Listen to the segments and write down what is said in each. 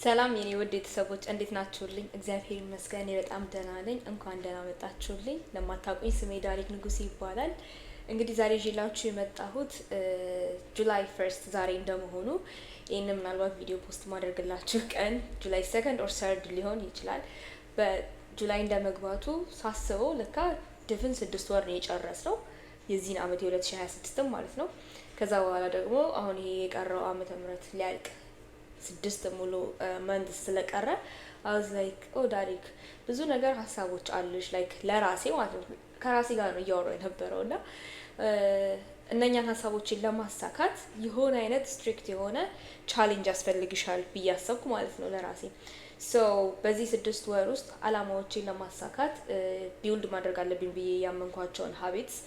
ሰላም የኔ ውድ ቤተሰቦች እንዴት ናችሁልኝ? እግዚአብሔር ይመስገን እኔ በጣም ደህና ነኝ። እንኳን ደህና መጣችሁልኝ። ለማታውቁኝ ስሜ ዳሪክ ንጉስ ይባላል። እንግዲህ ዛሬ ይዤላችሁ የመጣሁት ጁላይ ፈርስት ዛሬ እንደመሆኑ ይህንን ምናልባት ቪዲዮ ፖስት ማድረግላችሁ ቀን ጁላይ ሰከንድ ኦር ሰርድ ሊሆን ይችላል። በጁላይ እንደመግባቱ ሳስበው ለካ ድፍን 6 ወር ነው የጨረስነው የዚህን አመት የ2026 ማለት ነው። ከዛ በኋላ ደግሞ አሁን ይሄ የቀረው ዓመተ ምህረት ሊያልቅ 6 ሙሉ መንት ስለቀረ አውዝ ላይክ ኦ ዳሪክ ብዙ ነገር ሀሳቦች አሉሽ ላይክ ለራሴ ማለት ነው። ከራሴ ጋር ነው እያወራሁ የነበረው እና እነኛን ሀሳቦችን ለማሳካት የሆነ አይነት ስትሪክት የሆነ ቻሌንጅ ያስፈልግሻል ብዬ አሰብኩ ማለት ነው ለራሴ። ሶ በዚህ 6 ወር ውስጥ አላማዎችን ለማሳካት ቢውልድ ማድረግ አለብኝ ብዬ ያመንኳቸውን ሀቢትስ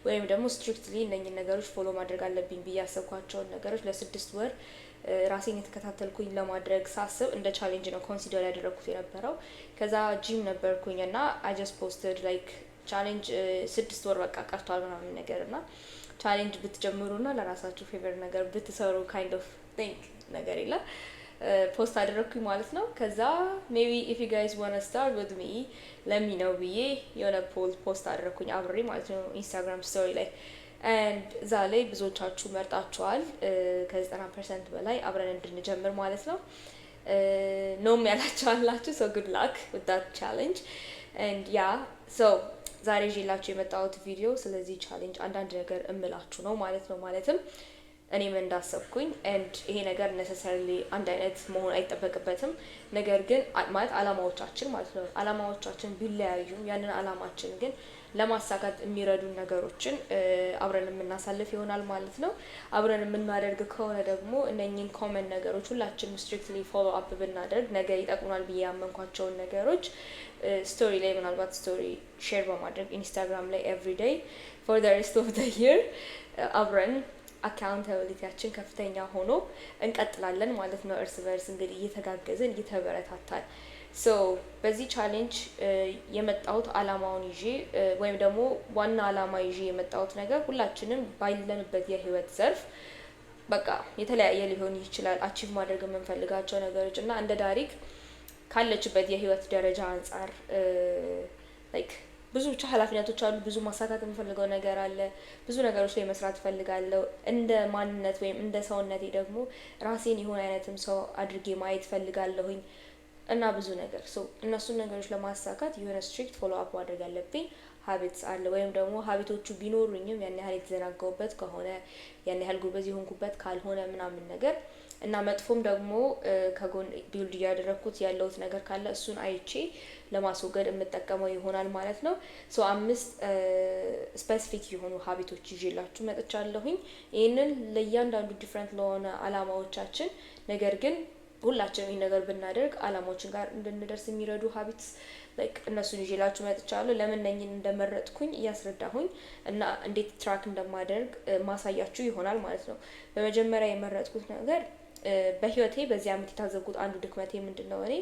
ወይም ደግሞ ስትሪክትሊ እነኝን ነገሮች ፎሎ ማድረግ አለብኝ ብዬ ያሰብኳቸውን ነገሮች ለ6 ወር ራሴን የተከታተልኩኝ ለማድረግ ሳስብ እንደ ቻሌንጅ ነው ኮንሲደር ያደረኩት የነበረው። ከዛ ጂም ነበርኩኝ እና አይ ጀስት ፖስትድ ላይክ ቻሌንጅ 6 ወር በቃ ቀርቷል ምናምን ነገር እና ቻሌንጅ ብትጀምሩና ለራሳችሁ ፌቨር ነገር ብትሰሩ ካይንድ ኦፍ ቲንክ ነገር የለም ፖስት አደረኩኝ ማለት ነው። ከዛ ሜቢ ኢፍ ዩ ጋይስ ዋና ስታርት ዊዝ ሚ ለሚ ነው ብዬ የሆነ ፖስት አደረኩኝ አብሬ ማለት ነው ኢንስታግራም ስቶሪ ላይ ኤንድ እዛ ላይ ብዙዎቻችሁ መርጣችኋል። ከ90% በላይ አብረን እንድንጀምር ማለት ነው። ኖም ያላችሁ አላችሁ። ሶ ጉድ ላክ ዊዝ ዳት ቻሌንጅ ኤንድ ያ ሶ ዛሬ ይዤላችሁ የመጣሁት ቪዲዮ ስለዚህ ቻሌንጅ አንዳንድ ነገር እምላችሁ ነው ማለት ነው። ማለትም እኔም እንዳሰብኩኝ ኤንድ ይሄ ነገር ኔሰሰርሊ አንድ አይነት መሆን አይጠበቅበትም። ነገር ግን ማለት አላማዎቻችን ማለት ነው አላማዎቻችን ቢለያዩም ያንን አላማችን ግን ለማሳካት የሚረዱ ነገሮችን አብረን የምናሳልፍ ይሆናል ማለት ነው። አብረን የምናደርግ ከሆነ ደግሞ እነኚህን ኮመን ነገሮች ሁላችንም ስትሪክትሊ ፎሎ አፕ ብናደርግ ነገ ይጠቅሙናል ብዬ ያመንኳቸውን ነገሮች ስቶሪ ላይ ምናልባት ስቶሪ ሼር በማድረግ ኢንስታግራም ላይ ኤቭሪዴይ ፎር ዘ ሬስት ኦፍ ዘ ይር አብረን አካውንታቢሊቲያችን ከፍተኛ ሆኖ እንቀጥላለን ማለት ነው። እርስ በርስ እንግዲህ እየተጋገዝን እየተበረታታን ሶ በዚህ ቻሌንጅ የመጣሁት አላማውን ይዤ ወይም ደግሞ ዋና አላማ ይዤ የመጣሁት ነገር ሁላችንም ባለንበት የህይወት ዘርፍ በቃ የተለያየ ሊሆን ይችላል አቺቭ ማድረግ የምንፈልጋቸው ነገሮች እና እንደ ዳሪክ ካለችበት የህይወት ደረጃ አንጻር ላይክ ብዙ ብቻ ኃላፊነቶች አሉ። ብዙ ማሳካት የምፈልገው ነገር አለ። ብዙ ነገሮች ላይ መስራት እፈልጋለሁ። እንደ ማንነት ወይም እንደ ሰውነቴ ደግሞ ራሴን የሆነ አይነትም ሰው አድርጌ ማየት እፈልጋለሁኝ እና ብዙ ነገር እነሱን ነገሮች ለማሳካት የሆነ ስትሪክት ፎሎ አፕ ማድረግ ያለብኝ ሀቢትስ አለ። ወይም ደግሞ ሀቢቶቹ ቢኖሩኝም ያን ያህል የተዘናጋውበት ከሆነ ያን ያህል ጎበዝ የሆንኩበት ካልሆነ ምናምን ነገር እና መጥፎም ደግሞ ከጎን ቢውልድ እያደረኩት ያለውት ነገር ካለ እሱን አይቼ ለማስወገድ የምጠቀመው ይሆናል ማለት ነው። ሶ 5 ስፔሲፊክ የሆኑ ሀቢቶች ይዤላችሁ መጥቻለሁኝ። ይህንን ለእያንዳንዱ ዲፍረንት ለሆነ አላማዎቻችን ነገር ግን ሁላችንም ይህን ነገር ብናደርግ አላማዎችን ጋር እንድንደርስ የሚረዱ ሀቢትስ ላይክ እነሱን ይዤላችሁ መጥቻለሁ። ለምን እነኝን እንደመረጥኩኝ እያስረዳሁኝ እና እንዴት ትራክ እንደማደርግ ማሳያችሁ ይሆናል ማለት ነው። በመጀመሪያ የመረጥኩት ነገር በህይወቴ በዚህ አመት የታዘብኩት አንዱ ድክመቴ ምንድነው? እኔ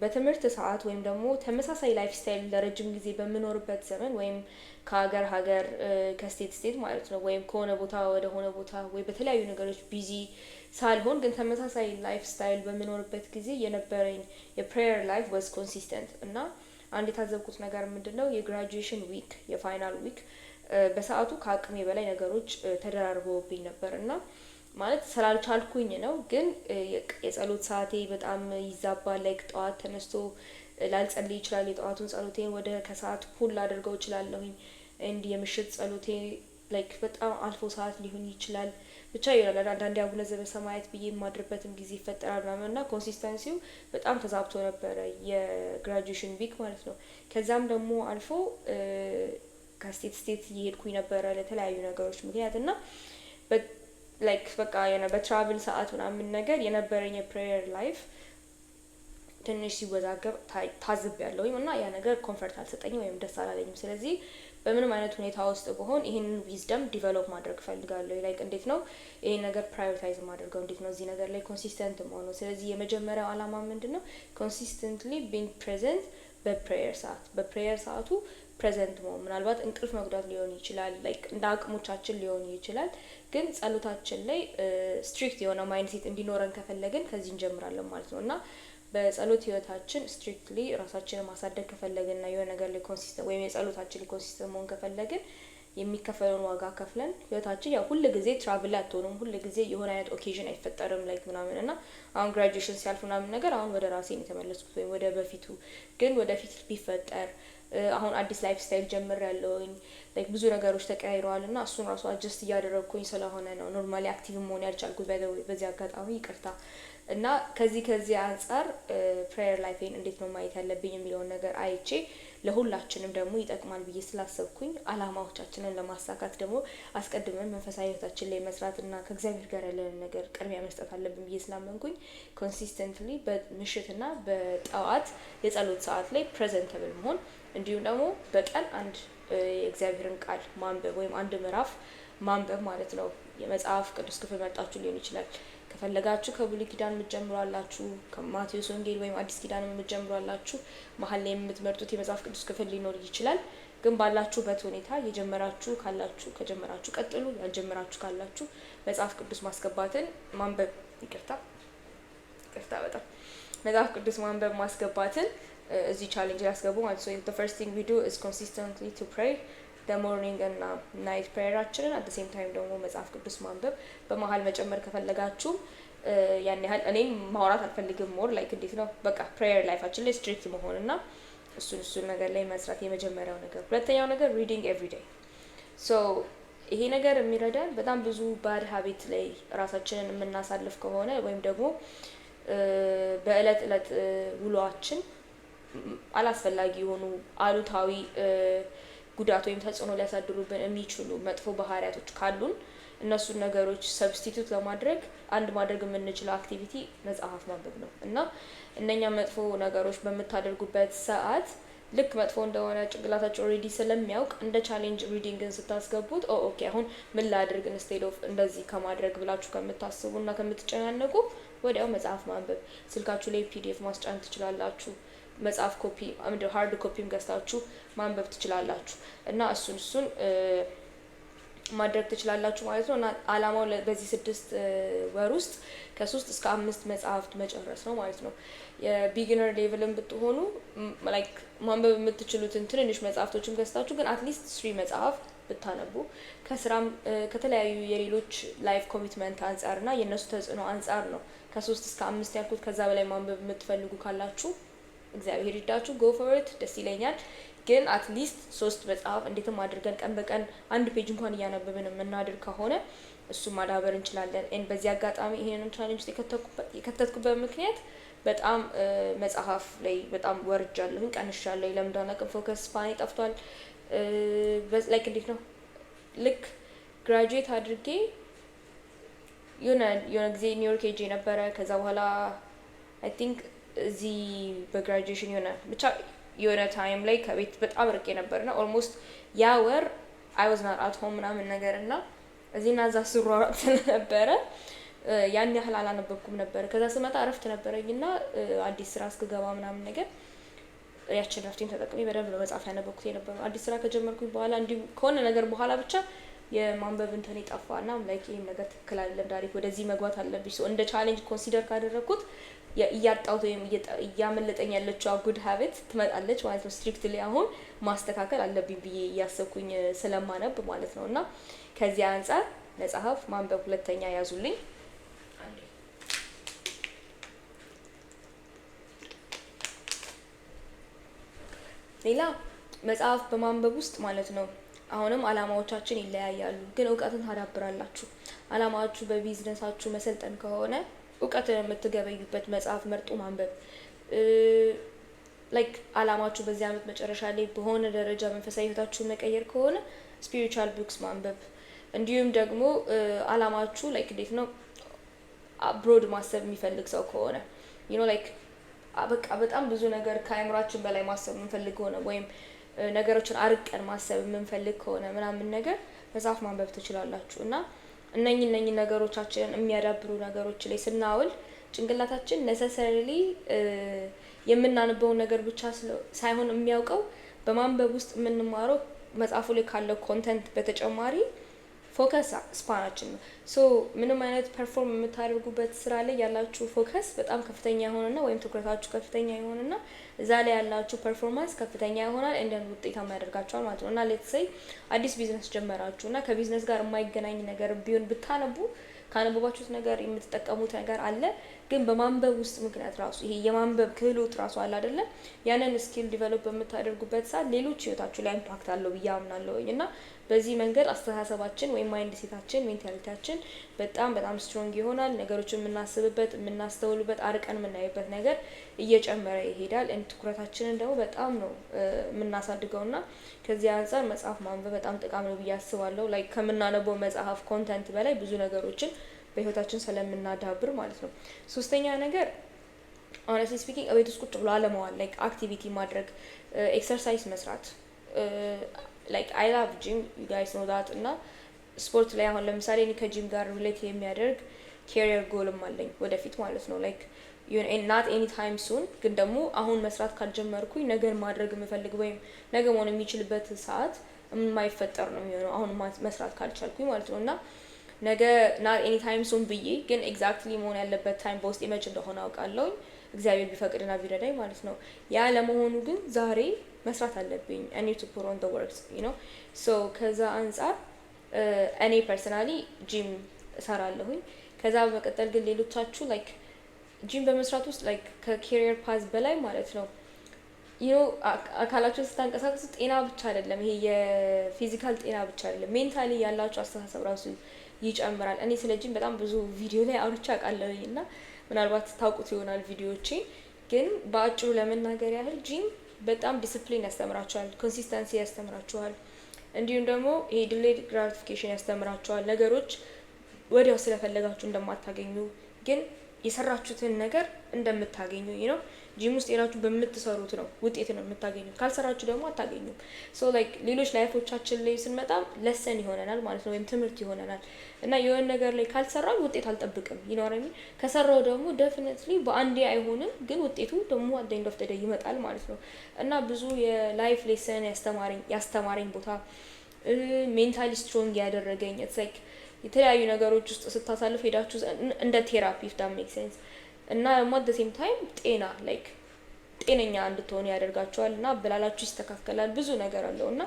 በትምህርት ሰዓት ወይም ደግሞ ተመሳሳይ ላይፍ ስታይል ለረጅም ጊዜ በምኖርበት ዘመን ወይም ከሀገር ሀገር ከስቴት ስቴት ማለት ነው ወይም ከሆነ ቦታ ወደ ሆነ ቦታ ወይ በተለያዩ ነገሮች ቢዚ ሳልሆን ግን ተመሳሳይ ላይፍ ስታይል በምኖርበት ጊዜ የነበረኝ የፕሬየር ላይፍ ዋዝ ኮንሲስተንት እና አንድ የታዘብኩት ነገር ምንድነው? የግራጁዌሽን ዊክ የፋይናል ዊክ በሰዓቱ ከአቅሜ በላይ ነገሮች ተደራርበውብኝ ነበር እና ማለት ስላልቻልኩኝ ነው። ግን የጸሎት ሰዓቴ በጣም ይዛባል። ላይክ ጠዋት ተነስቶ ላልጸልይ ይችላል። የጠዋቱን ጸሎቴን ወደ ከሰዓት ፑል ላደርገው እችላለሁኝ። እንዲ የምሽት ጸሎቴ ላይክ በጣም አልፎ ሰዓት ሊሆን ይችላል። ብቻ ይላል አንዳንዴ አቡነ ዘበሰማያት ብዬ የማድርበትም ጊዜ ይፈጠራል ምናምን እና ኮንሲስተንሲው በጣም ተዛብቶ ነበረ የግራጁዌሽን ዊክ ማለት ነው። ከዛም ደግሞ አልፎ ከስቴት ስቴት እየሄድኩኝ ነበረ ለተለያዩ ነገሮች ምክንያት እና ላይክ በቃ በትራቭል ሰዓት ምናምን ነገር የነበረኝ የፕሬየር ላይፍ ትንሽ ሲወዛገብ ታዝቤያለሁኝ እና ያ ነገር ኮንፈርት አልሰጠኝም ወይም ደስ አላለኝም። ስለዚህ በምንም አይነት ሁኔታ ውስጥ ብሆን ይሄንን ዊዝደም ዲቨሎፕ ማድረግ እፈልጋለሁ። ላይክ እንዴት ነው ይሄን ነገር ፕራዮሪታይዝ ማድረገው? እንዴት ነው እዚህ ነገር ላይ ኮንሲስተንት መሆነው? ስለዚህ የመጀመሪያው አላማ ምንድነው? ኮንሲስተንትሊ ቢንግ ፕሬዘንት በፕሬየር ሰዓቱ ፕሬዘንት መሆን ምናልባት እንቅልፍ መጉዳት ሊሆን ይችላል፣ ላይክ እንደ አቅሞቻችን ሊሆን ይችላል። ግን ጸሎታችን ላይ ስትሪክት የሆነ ማይንድሴት እንዲኖረን ከፈለግን ከዚህ እንጀምራለን ማለት ነው እና በጸሎት ህይወታችን ስትሪክትሊ ራሳችንን ማሳደግ ከፈለግን እና የሆነ ነገር ላይ ኮንሲስተንት ወይም የጸሎታችን ላይ ኮንሲስተንት መሆን ከፈለግን የሚከፈለውን ዋጋ ከፍለን ህይወታችን ያው ሁል ጊዜ ትራቭል አትሆንም፣ ሁል ጊዜ የሆነ አይነት ኦኬዥን አይፈጠርም ላይክ ምናምን እና አሁን ግራጁዌሽን ሲያልፍ ምናምን ነገር አሁን ወደ ራሴ ነው የተመለስኩት ወይም ወደ በፊቱ ግን ወደፊት ቢፈጠር አሁን አዲስ ላይፍ ስታይል ጀምር ያለውኝ ላይክ ብዙ ነገሮች ተቀያይረዋል እና እሱን ራሱ አጀስት እያደረግኩኝ ስለሆነ ነው ኖርማሊ አክቲቭ መሆን ያልቻልኩት። በዚህ አጋጣሚ ይቅርታ እና ከዚህ አንጻር ፕሬየር ላይፌን እንዴት ነው ማየት ያለብኝ የሚለውን ነገር አይቼ ለሁላችንም ደግሞ ይጠቅማል ብዬ ስላሰብኩኝ አላማዎቻችንን ለማሳካት ደግሞ አስቀድመን መንፈሳዊ ህይወታችን ላይ መስራት እና ከእግዚአብሔር ጋር ያለንን ነገር ቅድሚያ መስጠት አለብን ብዬ ስላመንኩኝ ኮንሲስተንትሊ በምሽትና በጠዋት የጸሎት ሰዓት ላይ ፕሬዘንተብል መሆን እንዲሁም ደግሞ በቀን አንድ የእግዚአብሔርን ቃል ማንበብ ወይም አንድ ምዕራፍ ማንበብ ማለት ነው። የመጽሐፍ ቅዱስ ክፍል መርጣችሁ ሊሆን ይችላል። ከፈለጋችሁ ከብሉይ ኪዳን የምትጀምሯላችሁ፣ ከማቴዎስ ወንጌል ወይም አዲስ ኪዳን የምትጀምሯላችሁ፣ መሀል ላይ የምትመርጡት የመጽሐፍ ቅዱስ ክፍል ሊኖር ይችላል። ግን ባላችሁበት ሁኔታ የጀመራችሁ ካላችሁ ከጀመራችሁ ቀጥሉ፣ ያልጀመራችሁ ካላችሁ መጽሐፍ ቅዱስ ማስገባትን ማንበብ ይቅርታ በጣም መጽሐፍ ቅዱስ ማንበብ ማስገባትን እዚህ ቻሌንጅ ያስገቡ ማለት ነው። the first thing we do is consistently to pray the morning እና ናይት ፕሬየራችንን at the same time ደግሞ መጽሐፍ ቅዱስ ማንበብ በመሀል መጨመር ከፈለጋችሁ ያን ያህል እኔም ማውራት አልፈልግም። ሞር ላይክ እንዴት ነው በቃ ፕሬየር ላይፋችን ላይ ስትሪክት መሆንና እሱን ነገር ላይ መስራት የመጀመሪያው ነገር። ሁለተኛው ነገር ሪዲንግ ኤቭሪ ዴይ። ሶ ይሄ ነገር የሚረዳን በጣም ብዙ ባድ ሀቢት ላይ ራሳችንን የምናሳልፍ ከሆነ ወይም ደግሞ በእለት እለት ውሏችን አላስፈላጊ የሆኑ አሉታዊ ጉዳት ወይም ተጽዕኖ ሊያሳድሩብን የሚችሉ መጥፎ ባህሪያቶች ካሉን እነሱን ነገሮች ሰብስቲቱት ለማድረግ አንድ ማድረግ የምንችለው አክቲቪቲ መጽሐፍ ማንበብ ነው እና እነኛ መጥፎ ነገሮች በምታደርጉበት ሰዓት ልክ መጥፎ እንደሆነ ጭንቅላታችሁ ኦልሬዲ ስለሚያውቅ እንደ ቻሌንጅ ሪዲንግን ስታስገቡት ኦኬ አሁን ምን ላድርግ ኢንስቴድ ኦፍ እንደዚህ ከማድረግ ብላችሁ ከምታስቡና ከምትጨናነቁ ወዲያው መጽሐፍ ማንበብ። ስልካችሁ ላይ ፒዲኤፍ ማስጫን ትችላላችሁ። መጽሐፍ ኮፒ ሃርድ ኮፒም ገዝታችሁ ማንበብ ትችላላችሁ እና እሱን ማድረግ ትችላላችሁ ማለት ነው። እና አላማው በዚህ 6 ወር ውስጥ ከ3 እስከ 5 መጽሐፍት መጨረስ ነው ማለት ነው። የቢጊነር ሌቭልን ብትሆኑ ላይክ ማንበብ የምትችሉትን ትንንሽ መጽሐፍቶችም ገዝታችሁ ግን አትሊስት 3 መጽሐፍ ብታነቡ ከስራም ከተለያዩ የሌሎች ላይፍ ኮሚትመንት አንጻርና የእነሱ ተጽዕኖ አንጻር ነው ከ3 እስከ 5 ያልኩት። ከዛ በላይ ማንበብ የምትፈልጉ ካላችሁ እግዚአብሔር ይርዳችሁ፣ ጎ ፎር ኢት፣ ደስ ይለኛል። ግን አትሊስት 3 መጽሐፍ እንዴትም አድርገን ቀን በቀን አንድ ፔጅ እንኳን እያነበብን የምናድር ከሆነ እሱን ማዳበር እንችላለን። በዚህ አጋጣሚ ይሄንን ቻሌንጅ የከተትኩበት ምክንያት በጣም መጽሐፍ ላይ በጣም ወርጃለሁኝ፣ ቀንሻለሁ። ለምንድነው አቅም ፎከስ ስፓኔ ጠፍቷል። ላይክ እንዴት ነው ልክ ግራጁዌት አድርጌ የሆነ ጊዜ ኒውዮርክ ሄጄ ነበረ። ከዛ በኋላ አይ ቲንክ እዚህ በግራጁዌሽን ብቻ የሆነ ታይም ላይ ከቤት በጣም ርቄ ነበርና ኦልሞስት ያ ወር አይ ዋዝ ናት አት ሆም ምናምን ነገር እና እዚህና እዛ ስሯሯጥ ስለነበረ ያን ያህል አላነበብኩም ነበር። ከዛ ስመጣ እረፍት ነበረኝና አዲስ ስራ እስክገባ ምናምን ነገር ያችን እረፍቴን ተጠቅሜ በደንብ ነው መጽሐፍ ያነበብኩት የነበረው። አዲስ ስራ ከጀመርኩኝ በኋላ እንዲሁ ከሆነ ነገር በኋላ ብቻ የማንበብ እንትኔ ጠፋና ላይክ ይሄን ነገር ትክክል አይደለም፣ ዳይሬክት ወደዚህ መግባት አለብኝ። ሶ እንደ ቻሌንጅ ኮንሲደር ካደረኩት እያጣሁት ወይም እያመለጠኝ ያለችው ጉድ ሀቢት ትመጣለች ማለት ነው። ስትሪክትሊ አሁን ማስተካከል አለብኝ ብዬ እያሰብኩኝ ስለማነብ ማለት ነው። እና ከዚህ አንጻር መጽሐፍ ማንበብ ሁለተኛ ያዙልኝ። ሌላ መጽሐፍ በማንበብ ውስጥ ማለት ነው አሁንም አላማዎቻችን ይለያያሉ፣ ግን እውቀትን ታዳብራላችሁ። አላማችሁ በቢዝነሳችሁ መሰልጠን ከሆነ እውቀትን የምትገበዩበት መጽሐፍ መርጦ ማንበብ። ላይክ አላማችሁ በዚህ አመት መጨረሻ ላይ በሆነ ደረጃ መንፈሳዊ ህይወታችሁን መቀየር ከሆነ ስፒሪቹዋል ቡክስ ማንበብ። እንዲሁም ደግሞ አላማችሁ ላይክ እንዴት ነው አብሮድ ማሰብ የሚፈልግ ሰው ከሆነ ላይክ በቃ በጣም ብዙ ነገር ከአይምራችን በላይ ማሰብ የምንፈልግ ከሆነ ወይም ነገሮችን አርቀን ማሰብ የምንፈልግ ከሆነ ምናምን ነገር መጽሐፍ ማንበብ ትችላላችሁ። እና እነኚህ ነገሮቻችንን የሚያዳብሩ ነገሮች ላይ ስናውል ጭንቅላታችን ነሰሰሪሊ የምናነበውን ነገር ብቻ ሳይሆን የሚያውቀው በማንበብ ውስጥ የምንማረው መጽሐፉ ላይ ካለው ኮንተንት በተጨማሪ ፎከስ ስፓናችን ነው። ሶ ምንም አይነት ፐርፎርም የምታደርጉበት ስራ ላይ ያላችሁ ፎከስ በጣም ከፍተኛ የሆነና ወይም ትኩረታችሁ ከፍተኛ የሆነና እዛ ላይ ያላችሁ ፐርፎርማንስ ከፍተኛ ይሆናል፣ እንደን ውጤታማ ያደርጋችኋል ማለት ነው። እና ሌትስ ሴይ አዲስ ቢዝነስ ጀመራችሁ እና ከቢዝነስ ጋር የማይገናኝ ነገር ቢሆን ብታነቡ ካነበባችሁት ነገር የምትጠቀሙት ነገር አለ። ግን በማንበብ ውስጥ ምክንያት ራሱ ይሄ የማንበብ ክህሎት ራሱ አለ አይደለ? ያንን ስኪል ዲቨሎፕ በምታደርጉበት ሰዓት ሌሎች ህይወታችሁ ላይ ኢምፓክት አለው ብዬ አምናለሁኝ። እና በዚህ መንገድ አስተሳሰባችን ወይም ማይንድ ሴታችን ሜንታሊቲያችን በጣም በጣም ስትሮንግ ይሆናል። ነገሮችን የምናስብበት የምናስተውልበት አርቀን የምናይበት ነገር እየጨመረ ይሄዳል። ትኩረታችንን ደግሞ በጣም ነው የምናሳድገው። እና ከዚህ አንጻር መጽሐፍ ማንበብ በጣም ጠቃሚ ነው ብዬ አስባለሁ። ላይ ከምናነበው መጽሐፍ ኮንተንት በላይ ብዙ ነገሮችን በህይወታችን ስለምናዳብር ማለት ነው። ሶስተኛ ነገር ሆነስትሊ ስፒኪንግ ቤት ውስጥ ቁጭ ብሎ አለመዋል፣ ላይክ አክቲቪቲ ማድረግ፣ ኤክሰርሳይዝ መስራት። ላይክ አይ ላቭ ጂም ዩ ጋይስ ኖ ዳት። እና ስፖርት ላይ አሁን ለምሳሌ እኔ ከጂም ጋር ሪሌት የሚያደርግ ኬሪየር ጎልም አለኝ ወደፊት ማለት ነው። ላይክ ናት ኤኒ ታይም ሱን፣ ግን ደግሞ አሁን መስራት ካልጀመርኩኝ ነገር ማድረግ የምፈልግ ወይም ነገ መሆን የሚችልበት ሰዓት የማይፈጠር ነው የሚሆነው አሁን መስራት ካልቻልኩኝ ማለት ነው። እና ነገ ናት ኤኒ ታይም ሱን ብዬ ግን ኤግዛክትሊ መሆን ያለበት ታይም በውስጥ መች እንደሆነ አውቃለሁኝ፣ እግዚአብሔር ቢፈቅድና ቢረዳኝ ማለት ነው። ያ ለመሆኑ ግን ዛሬ መስራት አለብኝ። I need to put on the works, you know? so ከዛ አንጻር እኔ ፐርሰናሊ ጂም እሰራለሁኝ። ከዛ በመቀጠል ግን ሌሎቻችሁ ላይክ ጂም በመስራት ውስጥ ላይክ ከኬሪየር ፓዝ በላይ ማለት ነው አካላችሁ ስታንቀሳቀሱ ጤና ብቻ አይደለም፣ ይሄ የፊዚካል ጤና ብቻ አይደለም፣ ሜንታሊ ያላችሁ አስተሳሰብ ራሱ ይጨምራል። እኔ ስለ ጂም በጣም ብዙ ቪዲዮ ላይ አውርቼ አውቃለሁኝ እና ምናልባት ታውቁት ይሆናል ቪዲዮዎቼ። ግን በአጭሩ ለመናገር ያህል ጂም በጣም ዲስፕሊን ያስተምራችኋል፣ ኮንሲስተንሲ ያስተምራችኋል፣ እንዲሁም ደግሞ ይሄ ዲሌይድ ግራቲፊኬሽን ያስተምራችኋል። ነገሮች ወዲያው ስለፈለጋችሁ እንደማታገኙ ግን የሰራችሁትን ነገር እንደምታገኙ ነው። ጂም ውስጥ ሄዳችሁ በምትሰሩት ነው ውጤት ነው የምታገኙት። ካልሰራችሁ ደግሞ አታገኙም። ሶ ላይክ ሌሎች ላይፎቻችን ላይ ስንመጣ ለሰን ይሆነናል ማለት ነው፣ ወይም ትምህርት ይሆነናል። እና የሆነ ነገር ላይ ካልሰራው ውጤት አልጠብቅም ይኖረኝ። ከሰራው ደግሞ ዴፊኒትሊ በአንዴ አይሆንም፣ ግን ውጤቱ ደግሞ አት ኤንድ ኦፍ ዘ ዴይ ይመጣል ማለት ነው። እና ብዙ የላይፍ ሌሰን ያስተማረኝ ቦታ ሜንታሊ ስትሮንግ ያደረገኝ ኢትስ ላይክ የተለያዩ ነገሮች ውስጥ ስታሳልፍ ሄዳችሁ እንደ ቴራፒ ኢፍ ዳት ሜክ ሴንስ። እና ደግሞ አት ዘ ሴም ታይም ጤና ላይክ ጤነኛ እንድትሆኑ ያደርጋችኋል እና አበላላችሁ ይስተካከላል። ብዙ ነገር አለው። እና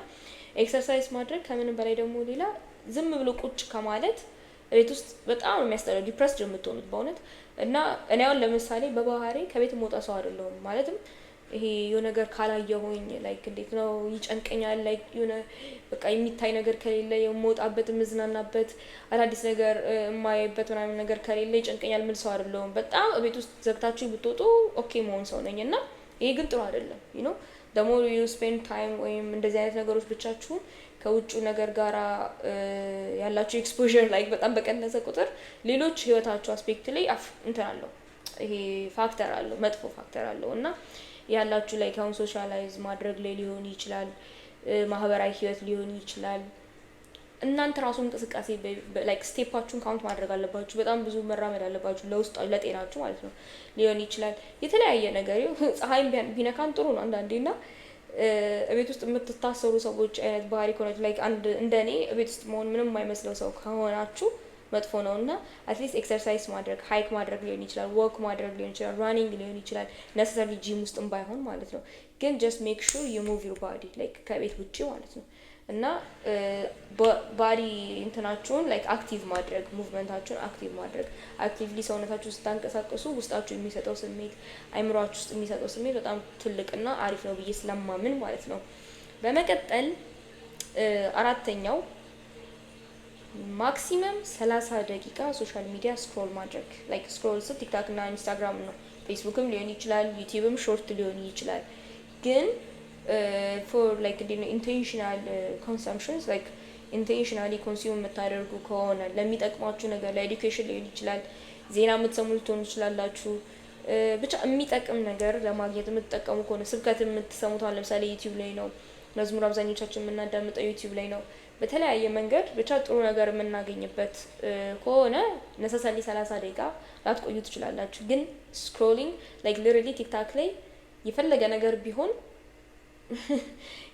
ኤክሰርሳይዝ ማድረግ ከምንም በላይ ደግሞ ሌላ ዝም ብሎ ቁጭ ከማለት ቤት ውስጥ በጣም ነው የሚያስጠላው፣ ዲፕረስድ የምትሆኑት በእውነት። እና እኔ አሁን ለምሳሌ በባህሪ ከቤት መውጣ ሰው አይደለሁም ማለትም ይሄ የሆነ ነገር ካላየሁኝ ላይክ እንዴት ነው ይጨንቀኛል። ላይክ የሆነ በቃ የሚታይ ነገር ከሌለ የምወጣበት የምዝናናበት አዳዲስ ነገር የማየበት ምናምን ነገር ከሌለ ይጨንቀኛል። ምን ሰው አይደለሁም። በጣም ቤት ውስጥ ዘግታችሁ ብትወጡ ኦኬ መሆን ሰው ነኝ። እና ይሄ ግን ጥሩ አይደለም። ደግሞ ዩ ስፔንድ ታይም ወይም እንደዚህ አይነት ነገሮች ብቻችሁን ከውጭ ነገር ጋራ ያላችሁ ኤክስፖዠር ላይክ በጣም በቀነሰ ቁጥር ሌሎች ህይወታችሁ አስፔክት ላይ እንትን አለው፣ ይሄ ፋክተር አለው፣ መጥፎ ፋክተር አለው። እና ያላችሁ ላይ ካሁን ሶሻላይዝ ማድረግ ላይ ሊሆን ይችላል፣ ማህበራዊ ህይወት ሊሆን ይችላል። እናንተ ራሱ እንቅስቃሴ ላይክ ስቴፓችሁን ካውንት ማድረግ አለባችሁ። በጣም ብዙ መራመድ አለባችሁ ለውስጥ ለጤናችሁ ማለት ነው። ሊሆን ይችላል የተለያየ ነገር ፀሐይም ቢነካን ጥሩ ነው አንዳንዴና ቤት ውስጥ የምትታሰሩ ሰዎች አይነት ባህሪ ከሆናችሁ ላይክ አንድ እንደኔ ቤት ውስጥ መሆን ምንም የማይመስለው ሰው ከሆናችሁ መጥፎ ነው። እና አትሊስት ኤክሰርሳይዝ ማድረግ ሃይክ ማድረግ ሊሆን ይችላል፣ ወክ ማድረግ ሊሆን ይችላል፣ ራኒንግ ሊሆን ይችላል። ነሰሰሪ ጂም ውስጥም ባይሆን ማለት ነው። ግን ጀስት ሜክ ሹር ዩ ሙቭ ዩር ባዲ ላይክ ከቤት ውጪ ማለት ነው። እና ባዲ እንትናችሁን ላይክ አክቲቭ ማድረግ ሙቭመንታችሁን አክቲቭ ማድረግ አክቲቭሊ ሰውነታችሁን ስታንቀሳቀሱ ውስጣችሁ የሚሰጠው ስሜት አይምሯችሁ ውስጥ የሚሰጠው ስሜት በጣም ትልቅና አሪፍ ነው ብዬ ስለማምን ማለት ነው። በመቀጠል አራተኛው ማክሲመም 30 ደቂቃ ሶሻል ሚዲያ ስክሮል ማድረግ። ላይክ ስክሮል ስል ቲክታክ እና ኢንስታግራም ነው፣ ፌስቡክም ሊሆን ይችላል፣ ዩቲዩብም ሾርት ሊሆን ይችላል። ግን ፎር ላይክ ኢንቴንሽናል ኮንሰምፕሽንስ ላይክ ኢንቴንሽናሊ ኮንሱም የምታደርጉ ከሆነ ለሚጠቅማችሁ ነገር ለኤዱኬሽን ሊሆን ይችላል፣ ዜና የምትሰሙ ልትሆኑ ይችላላችሁ። ብቻ የሚጠቅም ነገር ለማግኘት የምትጠቀሙ ከሆነ ስብከት የምትሰሙት አሁን ለምሳሌ ዩቲዩብ ላይ ነው፣ መዝሙር አብዛኞቻችን የምናዳምጠው ዩቲዩብ ላይ ነው። በተለያየ መንገድ ብቻ ጥሩ ነገር የምናገኝበት ከሆነ ነሰሰሊ 30 ደቂቃ ላትቆዩ ትችላላችሁ። ግን ስክሮሊንግ ላይክ ሊተራሊ ቲክታክ ላይ የፈለገ ነገር ቢሆን